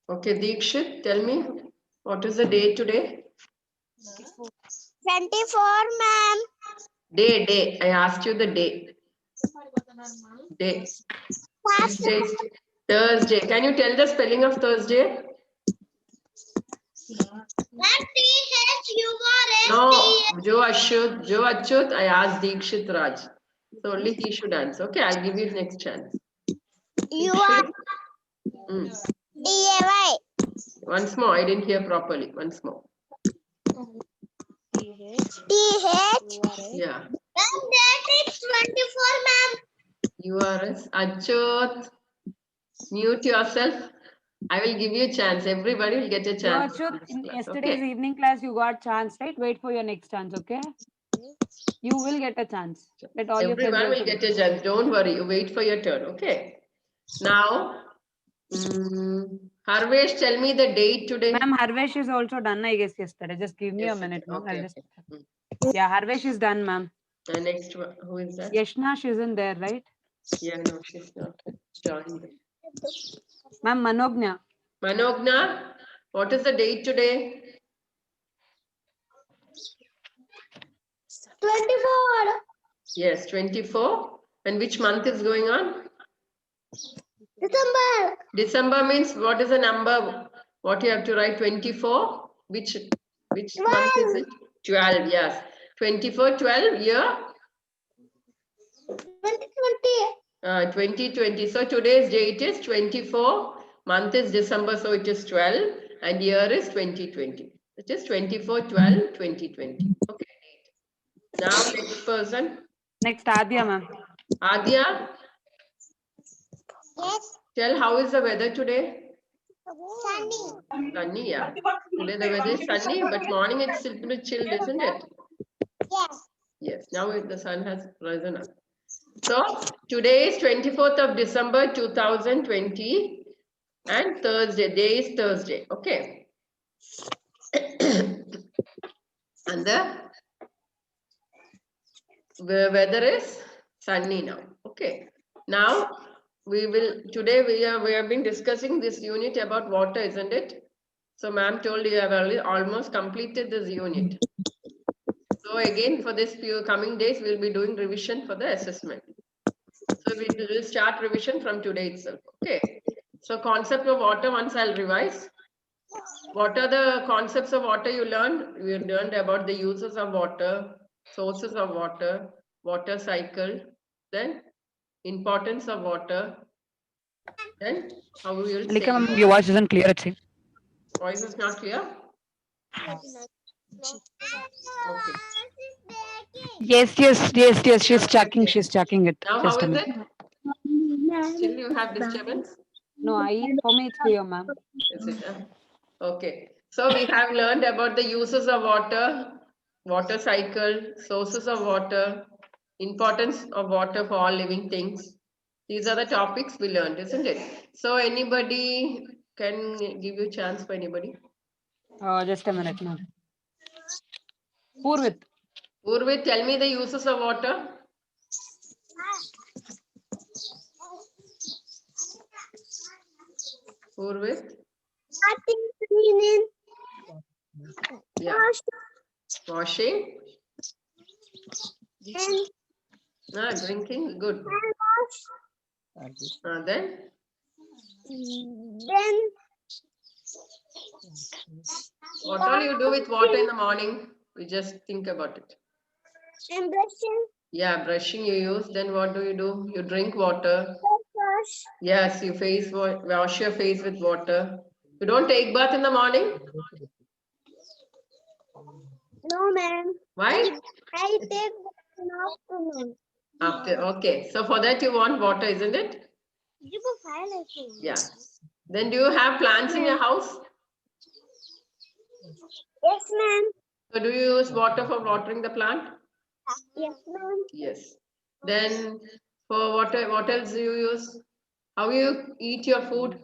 Okay, Deekshit, tell me, what is the day today? 24, ma'am. Day. I asked you the day. Day. Which day is Thursday. Can you tell the spelling of Thursday? No, Joe Achut, I asked Deekshit Raj. So only he should answer. Okay, I'll give you next chance. You are DAY. Once more, I didn't hear properly. Once more. TH. Yeah. And that is 24, ma'am. URS. Achut, mute yourself. I will give you a chance. Everybody will get a So, chance. Achut, in this in class. yesterday's Okay. evening class, you got chance, right? Wait for your next chance, okay? You will get a chance. Let all your friends Everyone will also get a chance. Don't worry. You wait for your turn. Okay. Now, Harvesh, tell me the date today. Ma'am, Harvesh is also done, I guess, yesterday. Just give me a Yesterday. minute, ma'am. Okay, I'll just. okay. Yeah, Harvesh is done, ma'am. And next one, who is that? Yashna, she's in there, right? Yeah, no, she's not joined. Ma'am, Manognya. Manogna, what is the date today? 24. Yes, 24. And which month is going on? December. December means what is the number? What you have to write? 24? Which month is it? 12, yes. 24, 12, year? 2020. 2020. So today's date is 24. Month is December, so it is 12. And year is 2020. It is 24, 12, 2020. Okay. Now next person. Next, Adya, ma'am. Adya, Yes. tell how is the weather today? Sunny. Sunny, yeah. Today the weather is sunny, but morning it's still bit chilled, isn't it? Yes. Yes, now the sun has risen up. So today is 24th of December 2020 and Thursday. Day is Thursday. Okay. And the weather is sunny now. Okay. Now today we have been discussing this unit about water, isn't it? So ma'am told you have almost completed this unit. So again for this few coming days we'll be doing revision for the assessment. So we will start revision from today itself. Okay. So concept of water once I'll revise. What are the concepts of water you learned? We learned about the uses of water, sources of water, water cycle, then importance of water, then how we will Alika, save ma'am, water. your voice isn't clear, actually. Voice is not clear? Okay. Yes, she's checking it. Now Just how a is minute. it? Still you have disturbance? No, for me it's clear, ma'am. Is it? Okay. So we have learned about the uses of water, water cycle, sources of water, importance of water for all living things. These are the topics we learned, isn't it? So anybody can give you a chance for anybody? Just a minute, ma'am. Purvit. Urvit, tell me the uses of water. Urvit? Nothing cleaning. Yeah. Washing? And Drinking? Good. Then? then What all you do with water in the morning? We just think about it. and brushing. Yeah, brushing you use. Then what do? You drink water. Wash. Yes, you wash your face with water. You don't take bath in the morning? No, ma'am. Why? I take in afternoon. Okay. So for that you want water, isn't it? Yeah. Then do you have plants in your house? Yes, ma'am. So do you use water for watering the plant? Yes, ma'am. Yes. Then for water, what else do you use? How you eat your food?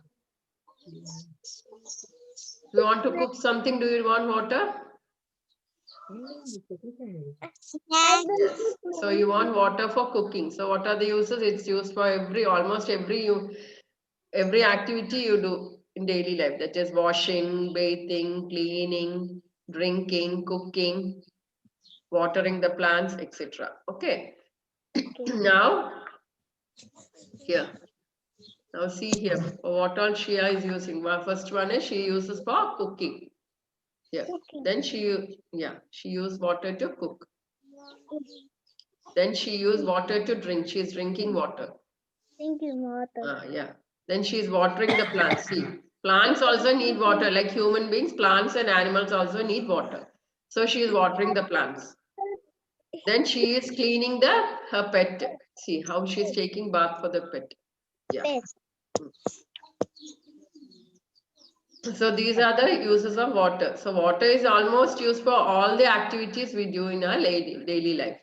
You want to cook something, do you want water? Yes. So you want water for cooking. So what are the uses? It's used for almost every every activity you do in daily life, that is washing, bathing, cleaning, drinking, cooking, watering the plants, etc. Okay. Now, here. Now see here, what all Shia is using. Well, first one is she uses for cooking. Yeah. Then she used water to cook. Then she used water to drink. She is drinking water. Thank you, Mother. Yeah. Then she is watering the plants. See, plants also need water. Like human beings, plants and animals also need water. So she is watering the plants. Then she is cleaning her pet. See how she is taking bath for the pet. Yeah. Yes. So these are the uses of water. So water is almost used for all the activities we do in our daily life.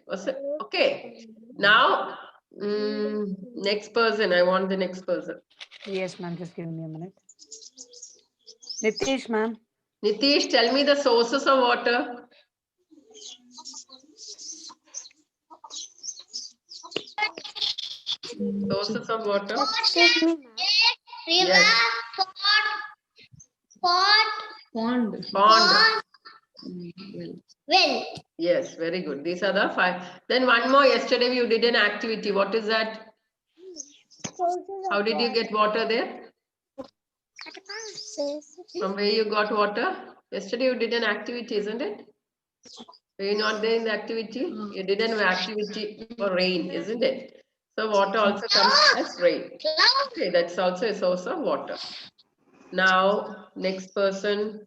Okay. Now, next person. I want the next person. Yes, ma'am. Just give me a minute. Nitish, ma'am. Nitish, tell me the sources of water. Sources of water. Excuse me, ma'am. Yes. Pond. Pond. Well. Yes, very good. These are the 5. Then one more. Yesterday you did an activity. What is that? How did you get water there? From where you got water? Yesterday you did an activity, isn't it? Were you not there in the activity? You did an activity for rain, isn't it? So water also comes as rain. Okay, that's also a source of water. Now, next person.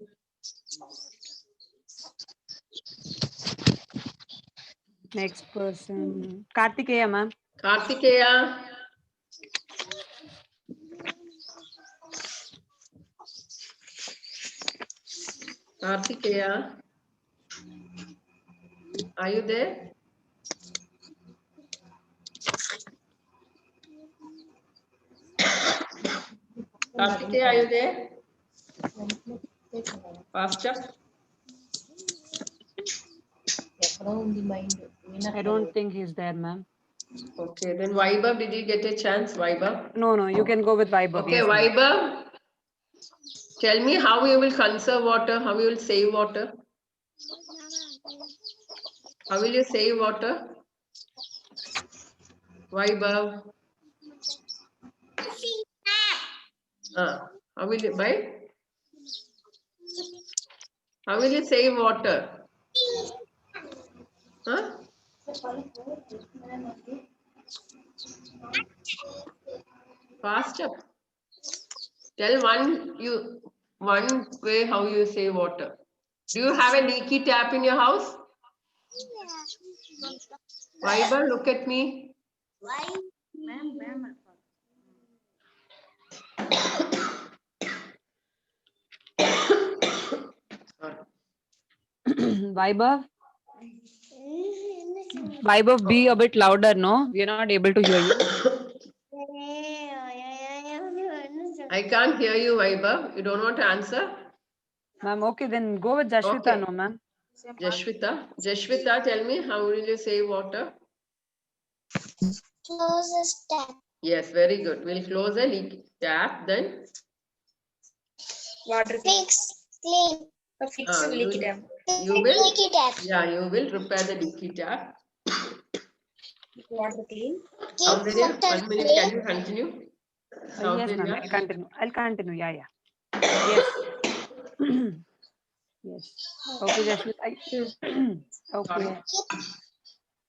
Next person. Kartikeya, ma'am. Kartikeya. Kartikeya. Are you there? Kartikeya, are you there? Faster. I don't think he's there, ma'am. Okay, then Vaibhav, did you get a chance? Vaibhav? No, you can go with Vaibhav. Okay, yes, ma'am. Vaibhav, tell me how you will conserve water, how you will save water. How will you save water? Vaibhav. How will you, why? How will you save water? Huh? Faster. Tell one way how you save water. Do you have a leaky tap in your house? Vaibhav, look at me. Why? Vaibhav. Vaibhav, be a bit louder, no? We are not able to hear you. I can't hear you, Vaibhav. You don't want to answer? Ma'am, okay, then go with Jashvita, Okay. no, ma'am. Jashvita, tell me, how will you save water? Close the tap. Yes, very good. We'll close a leak tap, then Water. Fix. Clean. Fix the leaky tap. you will, Leaky tap. yeah, you will repair the leaky tap. Water clean. Keep Soundarya, water 1 minute, clean. can you continue? Yes, ma'am. Soundarya? I'll continue. Yeah. Yes. Yes. Okay, Jashvita. Okay.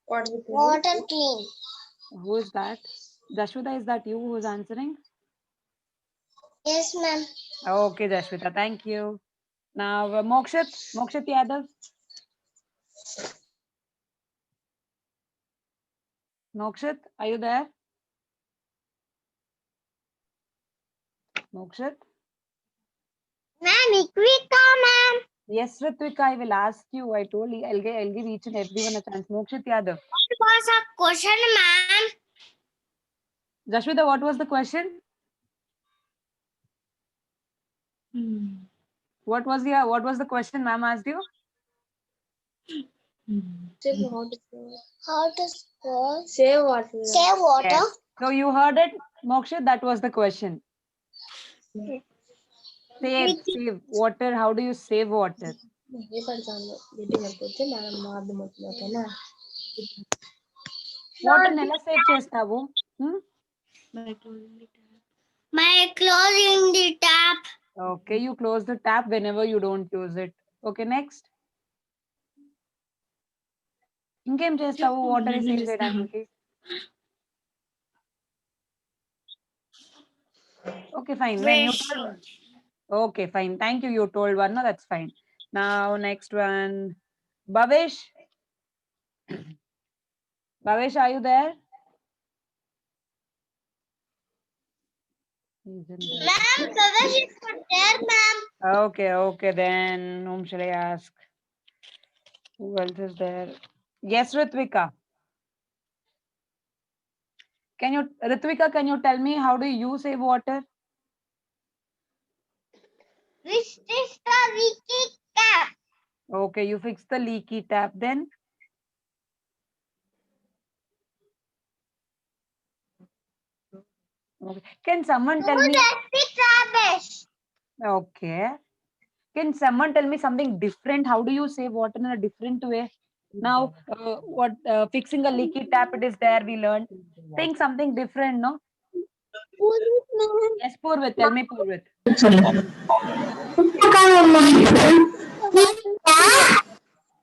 Water clean. Water clean. Who is that? Jashvita, is that you who is answering? Yes, ma'am. Okay, Jashvita, thank you. Now, Mokshit Yadav. Mokshit, are you there? Mokshit? Ma'am, Equita, ma'am. Yes, Ritvika, I will ask you. I told you I'll give each and everyone a chance. Mokshit Yadav. What was a question, ma'am? Jashvita, what was the question? What was the question ma'am asked you? How to save Save water. Save water. Yes. So you heard it, Mokshit, that was the question. Save water. How do you save water? ये पढ़ताను గట్టిగా పడిపోతే మనం అర్థమవుతుంది ఓకేనా Water ఎలా save చేస్తావు? My closing the tap. Okay, you close the tap whenever you don't use it. Okay, next. ఇంకేం చేస్తావు వాటర్ సేవ్ చేయడానికి? Okay, fine. When you okay, fine. Thank you. You told one. No, that's fine. Now, next one. Bhavesh. Bhavesh, are you there? He's in there. Ma'am, Bhavesh is not there, ma'am. Okay, okay. Then whom shall I ask? Who else is there? Yes, Ritvika. Ritvika, can you tell me how do you save water? Which is the leaky tap? Okay, you fix the leaky tap then. Okay. Can someone tell me? That's rubbish. Okay. Can someone tell me something different? How do you save water in a different way? Now, what fixing a leaky tap? It is there. We learned. Think something different, no? Yes, Purvit. Tell me, Purvit.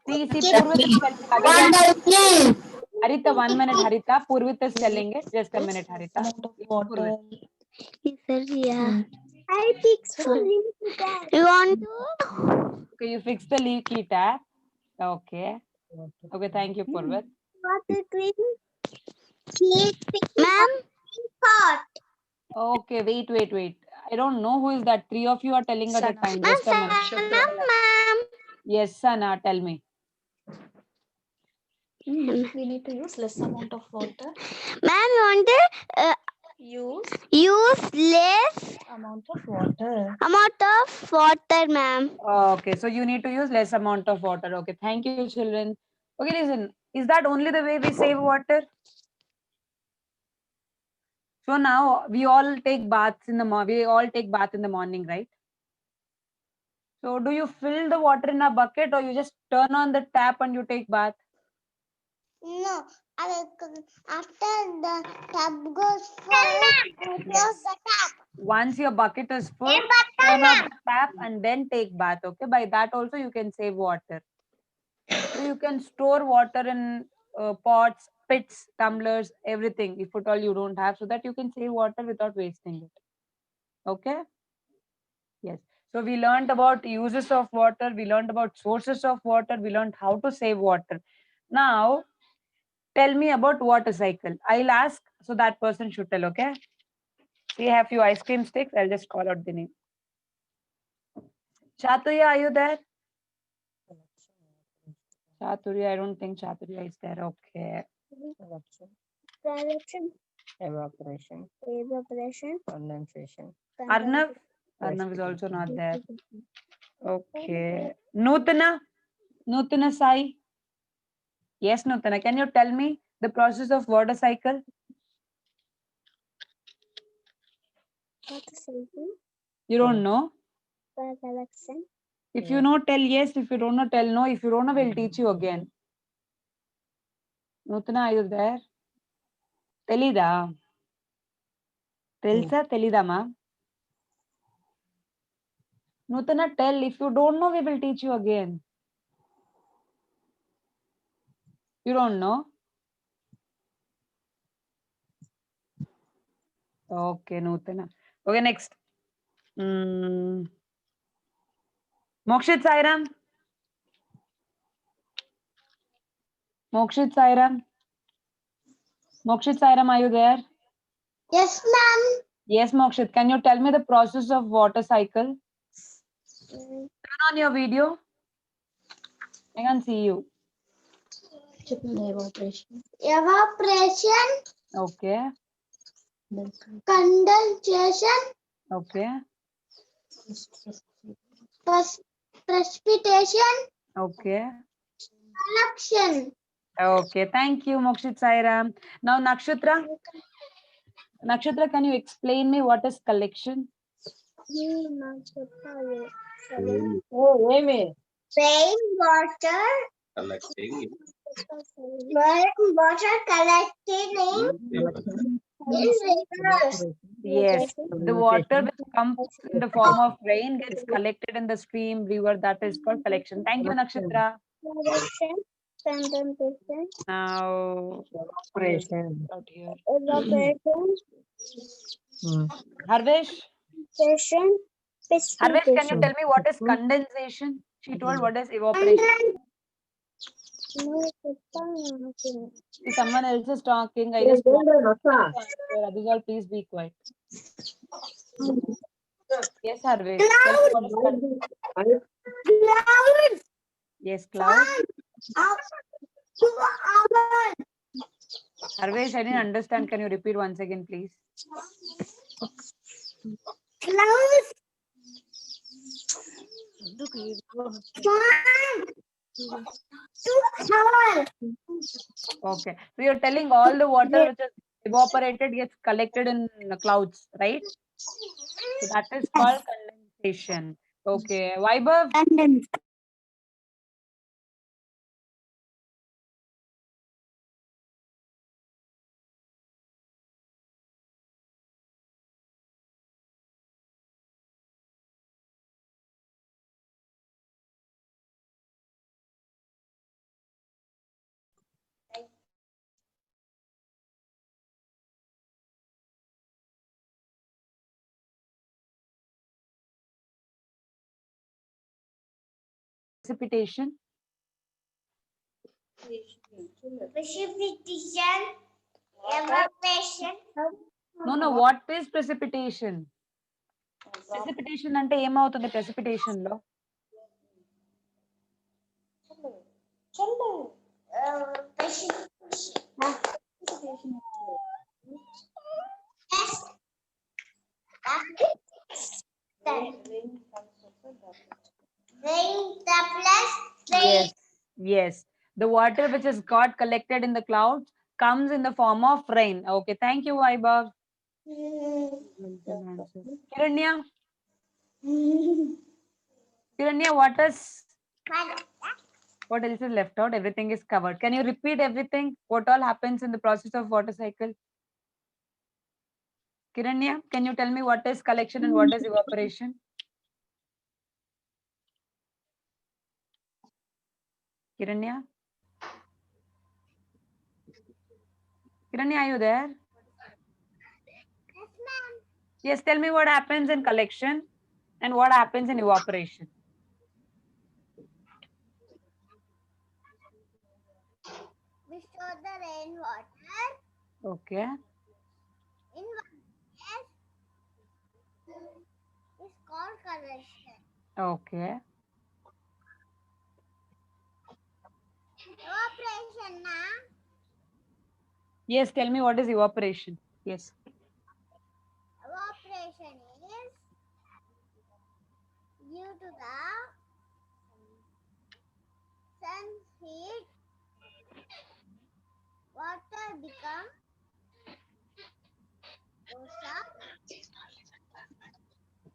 See, Purvit is telling. Harita, 1 minute, Harita. Purvit is telling it. Just a minute, Harita. Purvit. I fix the leaky tap. You want to? Okay, you fix the leaky tap. Okay. Okay, thank you, Purvit. Water clean. Ma'am, pot. Okay, wait. I don't know who is that. 3 of you are telling at a time. Just a minute. Ma'am. Yes, Sana, tell me. we need to use less amount of water Ma'am, you want to use less amount of water ma'am. Okay, so you need to use less amount of water. Okay, thank you, children. Okay, listen. Is that only the way we save water? So now we all take baths in the morning. We all take bath in the morning, right? So do you fill the water in a bucket or you just turn on the tap and you take bath? No, after the tap goes full, close the tap. Once your bucket is full, turn off the tap and then take bath. Okay, by that also you can save water. So you can store water in pots, pits, tumblers, everything. If at all you don't have, so that you can save water without wasting it. Okay. Yes. So we learned about uses of water. We learned about sources of water. We learned how to save water. Now, tell me about water cycle. I'll ask, so that person should tell. Okay. We have few ice cream sticks. I'll just call out the name. Chaturya, are you there? Chaturya, I don't think Chaturya is there. Okay. Correction, evaporation evaporation, condensation Arnav is also not there. Okay. Nutana Sai. Yes, Nutana. Can you tell me the process of water cycle? water cycle, You don't know? collection, If you know, tell yes. If you don't know, tell no. If you don't know, we'll teach you again. Nutana, are you there? Telida. Telsa, Telida, ma. Nutana, tell. If you don't know, we will teach you again. You don't know? Okay, Nutana. Okay, next. Mokshit Sairam. Mokshit Sairam. Mokshit Sairam, are you there? yes, ma'am. Yes, Mokshit. Can you tell me the process of water cycle? Turn on your video. I can see you. evaporation Evaporation, Okay. condensation, Okay. precipitation, Okay. collection. Okay. Thank you, Mokshit Sairam. Now, Nakshatra. Nakshatra, can you explain me what is collection? Rainwater collected in rivers. Yes, the water which comes in the form of rain gets collected in the stream, river. That is called collection. Thank you, Nakshatra. Collection, condensation, Now, Operation. out here. evaporation, Harvesh, precipitation, Harvesh, can you tell me what is condensation? She told what is evaporation. See, someone else is talking. I just want to answer. Abhijal, please be quiet. Yes, Harvesh. Tell me what is Clouds. yes, cloud. Harvesh, I didn't understand. Can you repeat once again, please? Clouds. Okay. So you're telling all the water which is evaporated gets collected in the clouds, right? So that is called condensation. Okay. Vaibhav, precipitation. Precipitation, evaporation. No. What is precipitation? Precipitation అంటే ఏమవుతుంది precipitation లో? Rain plus Yes. Yes. The water which is got collected in the clouds comes in the form of rain. Okay. Thank you, Vaibhav. Kiranya, what else is left out? Everything is covered. Can you repeat everything? What all happens in the process of water cycle? Kiranya, can you tell me what is collection and what is evaporation? Kiranya? Kiranya, are you there? Yes, tell me what happens in collection and what happens in evaporation. we store the rainwater Okay. in one place. It's called collection. Okay. Evaporation, na? Yes, tell me what is evaporation. Yes. Evaporation is due to the sun's heat, water become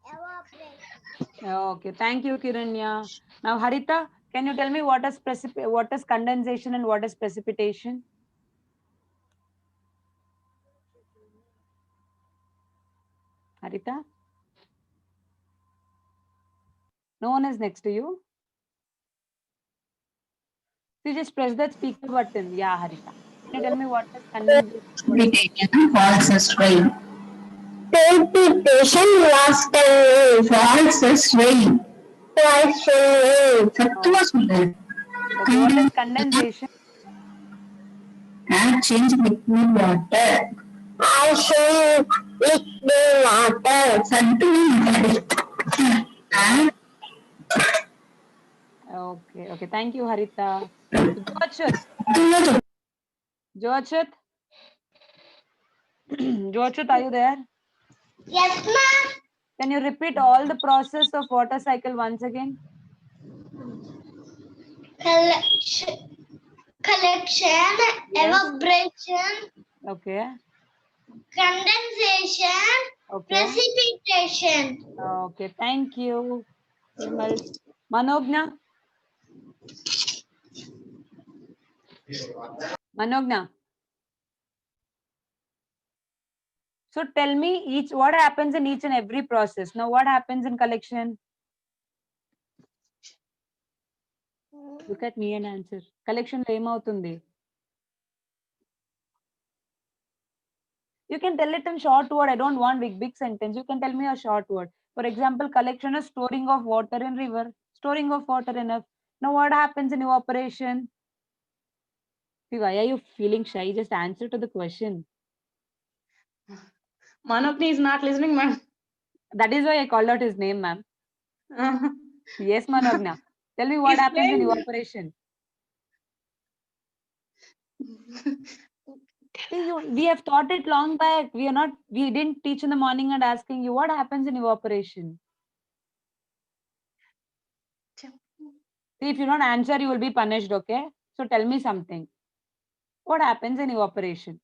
evaporation. Okay. Thank you, Kiranya. Now, Harita, can you tell me what is condensation and what is precipitation? Harita? No one is next to you? So you just press that speaker button. Yeah, Harita. Can you tell me what is condensation? Precipitation falls as rain. Precipitation was the Falls as rain. சத்தமா சொல்லு. Okay, what is condensation? Add change liquid water. I say liquid water. சத்தமா மாட்டாரு. Add Okay. Thank you, Harita. Joachit, are you there? Yes, ma'am. Can you repeat all the process of water cycle once again? Collection, Yes. evaporation, Okay. condensation, Okay. Precipitation. Okay. Thank you. Vimal. Manogna. Manogna. So tell me what happens in each and every process. Now, what happens in collection? Look at me and answer. Collection lo emautundi. You can tell it in short word. I don't want big sentence. You can tell me a short word. For example, collection is storing of water in river. Storing of water enough. Now, what happens in evaporation? Why are you feeling shy? Just answer to the question. Manokni is not listening, ma'am. That is why I called out his name, ma'am. Yes, Manogna. Tell me what He's happens in playing. evaporation. See, we have taught it long back. We didn't teach in the morning and asking you what happens in evaporation. See, if you don't answer, you will be punished, okay? So tell me something. What happens in evaporation?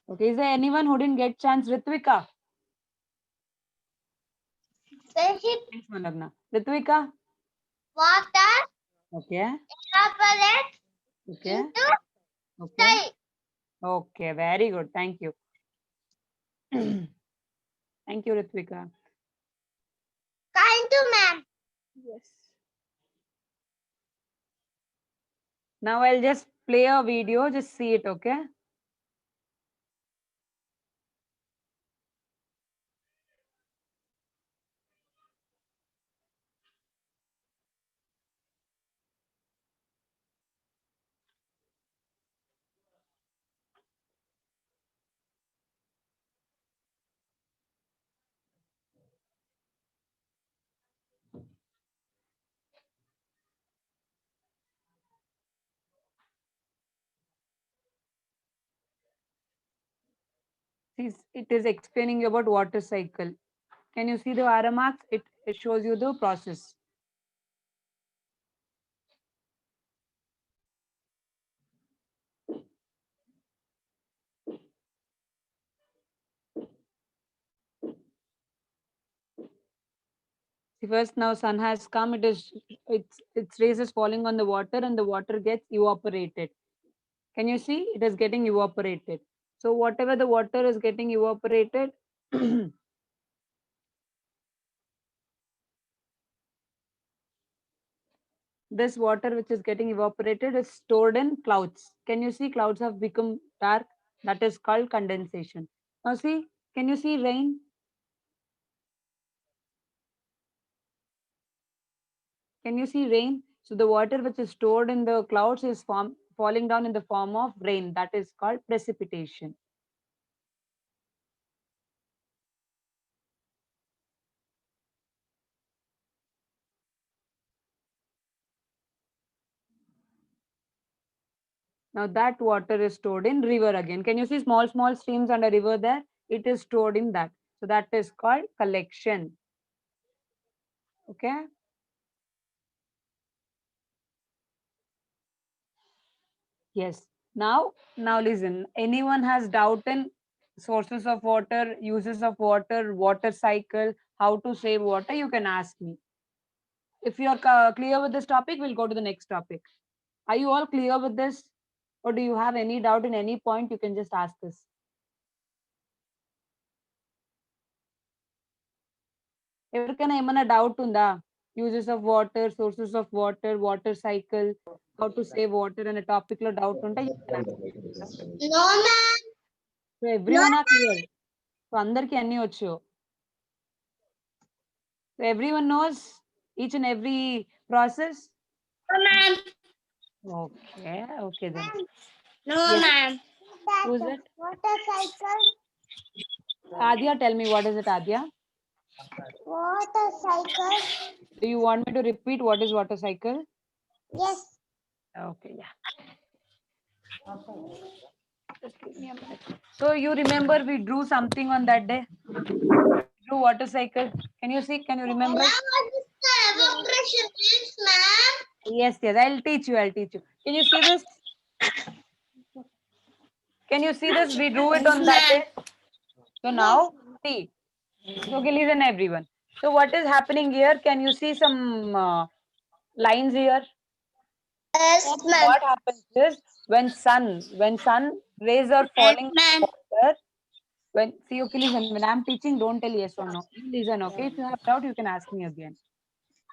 Okay, is there anyone who didn't get chance? Ritvika. Precipitation. Yes, Manogna. Ritvika. Water Okay. evaporates Okay. into Okay. sky. Okay, very good. Thank you. Thank you, Ritvika. Kind to ma'am. Yes. Now I'll just play a video, just see it, okay? It is explaining you about water cycle. Can you see the arrow marks? It shows you the process. See, first now sun has come, its rays is falling on the water and the water gets evaporated. Can you see? It is getting evaporated. So whatever the water is getting evaporated, this water which is getting evaporated is stored in clouds. Can you see clouds have become dark? That is called condensation. Now see, can you see rain? Can you see rain? So the water which is stored in the clouds is falling down in the form of rain. That is called precipitation. Now that water is stored in river again. Can you see small streams and a river there? It is stored in that. So that is called collection. Okay. Yes. Now listen. Anyone has doubt in sources of water, uses of water, water cycle, how to save water? You can ask me. If you are clear with this topic, we'll go to the next topic. Are you all clear with this? Or do you have any doubt in any point? You can just ask us. ఎవరికైనా ఏమైనా doubt ఉందా uses of water sources of water water cycle how to save water అనే topic లో doubt ఉంటే No ma'am. So everyone are clear so అందరికి అన్ని వచ్చు so everyone knows each and every process No ma'am. Okay okay then No Yes. ma'am. Who's it? Motorcycle. Adya, tell me what is it, Adya? Motorcycle. Do you want me to repeat what is water cycle? Yes. Okay, yeah. Just give me a minute. So you remember we drew something on that day? Drew water cycle. Can you see? Can you remember? What is the evaporation means, ma'am? Yes, yes, I'll teach you. I'll teach you. Can you see this? Can you see this? We drew it on that day. So now, see. Okay, listen, everyone. So what is happening here? Can you see some lines here? Yes, ma'am. What happens is when sun rays are falling on water. When see, okay, listen. When I'm teaching, don't tell yes or no. You listen, okay? If you have doubt, you can ask me again.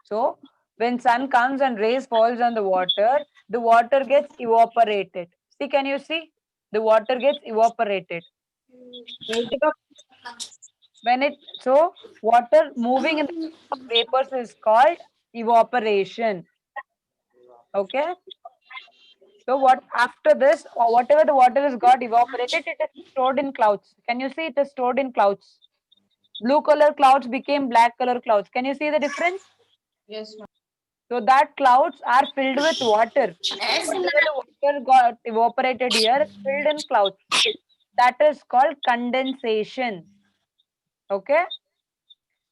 So when sun comes and rays falls on the water gets evaporated. See, can you see? The water gets evaporated. When it so water moving in the form of vapors is called evaporation. Okay. So what after this, or whatever the water is got evaporated, it is stored in clouds. Can you see it is stored in clouds? Blue color clouds became black color clouds. Can you see the difference? Yes, ma'am. So that clouds are filled with water. Whatever the water got evaporated here is filled in clouds. That is called condensation. Okay.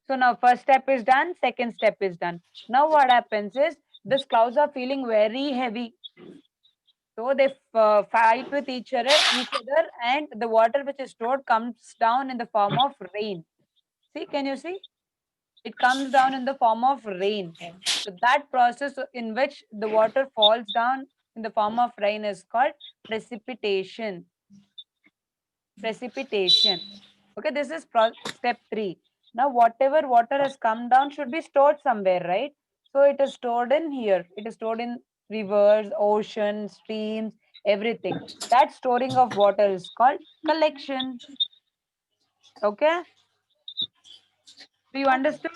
So now first step is done, second step is done. Now what happens is these clouds are feeling very heavy. So they fight with each other, and the water which is stored comes down in the form of rain. See, can you see? It comes down in the form of rain. So that process in which the water falls down in the form of rain is called precipitation. Precipitation. Okay, this is step 3. Now, whatever water has come down should be stored somewhere, right? So it is stored in here. It is stored in rivers, oceans, streams, everything. That storing of water is called collection. Okay, do you understood?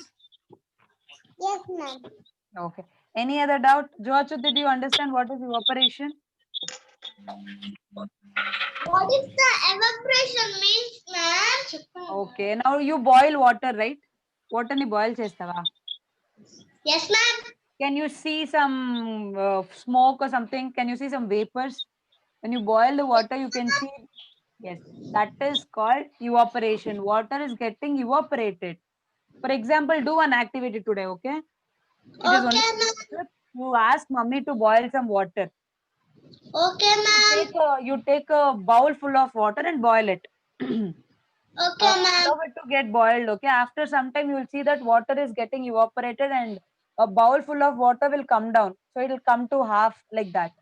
Yes, ma'am. Okay. Any other doubt? George, did you understand what is evaporation? What is the evaporation means, ma'am? Okay. Now you boil water, right? Water ni boil chestava. Yes, ma'am. Can you see some smoke or something? Can you see some vapors? When you boil the water, you can see. Yes, that is called evaporation. Water is getting evaporated. For example, do an activity today, okay? It is only Okay, ma'am. you ask mommy to boil some water. Okay, ma'am. You take a bowl full of water and boil it. Okay, ma'am. Allow it to get boiled. Okay. After some time, you will see that water is getting evaporated, and a bowl full of water will come down. So it will come to half like that.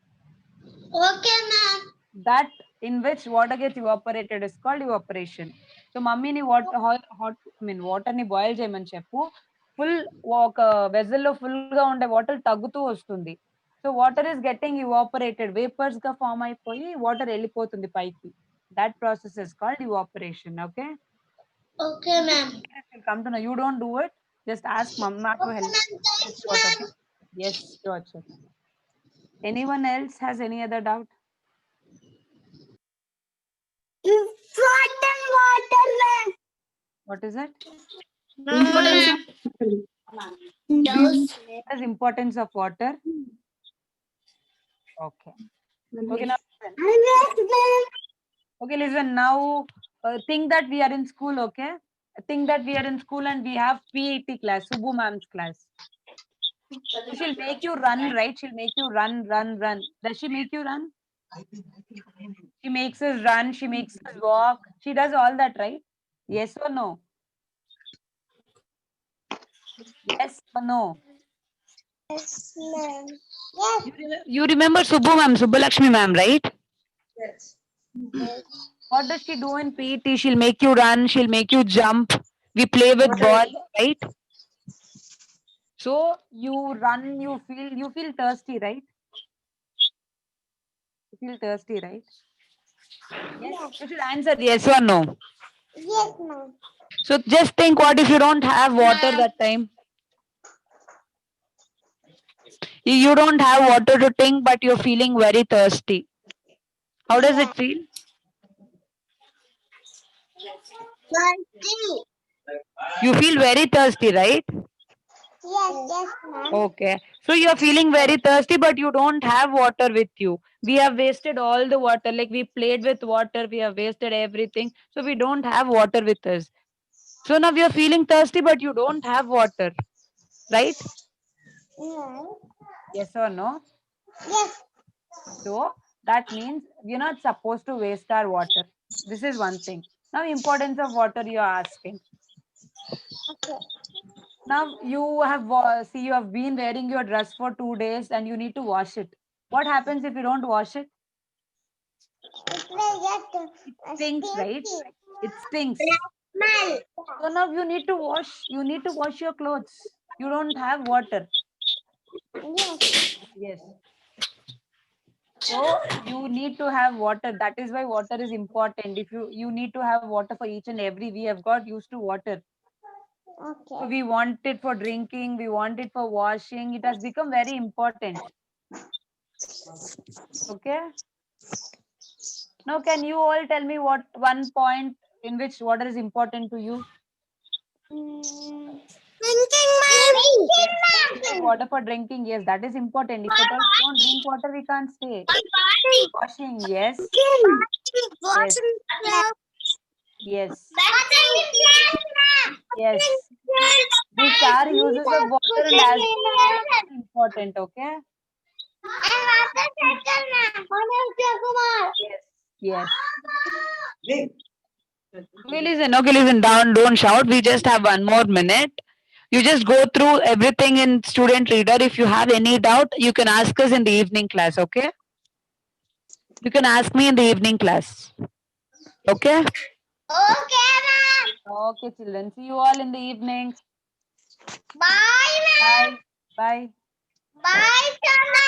Okay, ma'am. That in which water gets evaporated is called evaporation. So mummy ni water ni boil చేయమని చెప్పు. Full ఒక vessel లో full గా ఉండే water తగ్గుతూ వస్తుంది. So water is getting evaporated. Vapors గా form అయిపోయి water వెళ్ళిపోతుంది పైకి. That process is called evaporation. Okay. Okay, ma'am. Come to know. You don't do it. Just ask mama to Okay, help. ma'am. Thanks, Okay. ma'am. Yes, sure. Anyone else has any other doubt? Water, ma'am. What is it? Dose. What is importance of water? Okay. Okay, now listen. Okay, listen. Now think that we are in school, okay? Think that we are in school and we have PET class, Subbu ma'am's class. So she'll make you run, right? She'll make you run. Does she make you run? She makes us run, she makes us walk. She does all that, right? Yes or no? Yes or no? Yes, ma'am. Yes. You remember Subbu ma'am, Subbulakshmi ma'am, right? Yes. What does she do in PET? She'll make you run, she'll make you jump. We play with balls, right? So you run, you feel thirsty, right? You feel thirsty, right? Yes. You should answer yes or no. Yes, ma'am. So just think, what if you don't have water that time? You don't have water to drink, but you're feeling very thirsty. How does it feel? Thirsty. You feel very thirsty, right? Yes, ma'am. Okay. So you're feeling very thirsty, but you don't have water with you. We have wasted all the water. Like we played with water, we have wasted everything. So we don't have water with us. So now you're feeling thirsty, but you don't have water, right? No. Yes or no? Yes. So that means we're not supposed to waste our water. This is one thing. Now, importance of water you are asking. Okay. Now you have see you have been wearing your dress for 2 days and you need to wash it. What happens if you don't wash it? It will get It stinks, right? stinky. It stinks. Smell. So now you need to wash. You need to wash your clothes. You don't have water. Yes. Yes. So you need to have water. That is why water is important. If you need to have water for each and every. We have got used to water. So Okay. we want it for drinking. We want it for washing. It has become very important. Okay. Now, can you all tell me what one point in which water is important to you? Drinking, ma'am. Like water for drinking, yes, that is important. If at all we don't drink water, we can't stay. Washing, yes, yes, yes, yes. These are uses of water and as important, okay? Yes, yes. Okay, listen, down, don't shout. We just have 1 more minute. You just go through everything in student reader. If you have any doubt, you can ask us in the evening class, okay? You can ask me in the evening class. Okay? Okay, ma'am. Okay, children. See you all in the evening. Bye, ma'am. Bye. Bye. Bye, Shanai.